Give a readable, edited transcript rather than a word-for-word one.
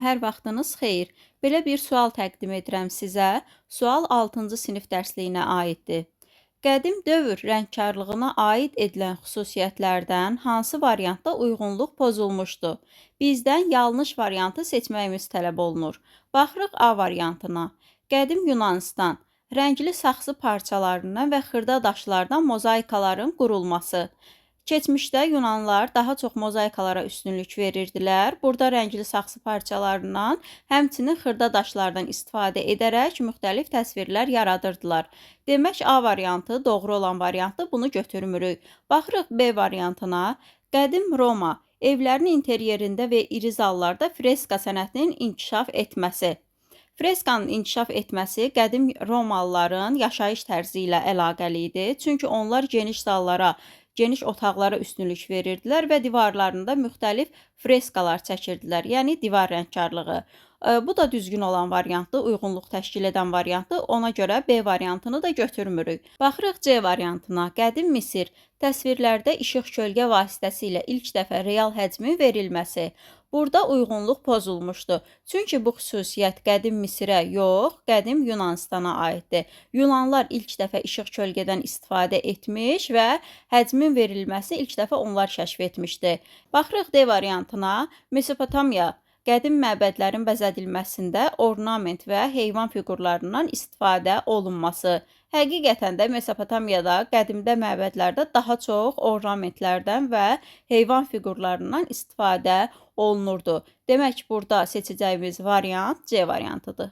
Hər vaxtınız xeyir. Belə bir sual təqdim edirəm sizə. Sual 6-cı sinif dərsliyinə aiddir. Qədim dövr rəngkarlığına aid edilən xüsusiyyətlərdən hansı variantda uyğunluq pozulmuşdu? Bizdən yanlış variantı seçməyimiz tələb olunur. Baxırıq A variantına. Qədim Yunanistan rəngli saxsı parçalarından və xırda daşlardan mozaikaların qurulması. Keçmişdə Yunanlılar daha çox mozaikalara üstünlük verirdilər. Burada rəngli saxsı parçalarından, həmçinin xırda daşlardan istifadə edərək müxtəlif təsvirlər yaradırdılar. Demək, A variantı doğru olan variantdır, bunu götürmürük. Baxırıq B variantına. Qədim Roma evlərin interyerində və iri zallarda freska sənətinin inkişaf etməsi. Freskanın inkişaf etməsi qədim Romalıların yaşayış tərzi ilə əlaqəli idi. Çünki onlar geniş zallara, geniş otaqlara üstünlük verirdilər və divarlarında müxtəlif freskalar çəkirdilər, yəni divar rəngkarlığı. Bu da düzgün olan variantdır, uyğunluq təşkil edən variantdır. Ona görə B variantını da götürmürük. Baxırıq C variantına. Qədim Misir təsvirlərdə işıq-kölgə vasitəsilə ilk dəfə real həcmin verilməsi. Burada uyğunluq pozulmuşdu. Çünki bu xüsusiyyət qədim Misirə yox, qədim Yunanistana aiddir. Yunanlılar ilk dəfə işıq-kölgədən istifadə etmiş və həcmin verilməsi ilk dəfə onlar kəşf etmişdi. Baxırıq D variantına. Mesopotamiya qədim məbədlərin bəzədilməsində ornament və heyvan fiqurlarından istifadə olunması. Həqiqətən də Mesopotamiyada qədimdə məbədlərdə daha çox ornamentlərdən və heyvan fiqurlarından istifadə olunurdu. Demək, burada seçəcəyimiz variant C variantıdır.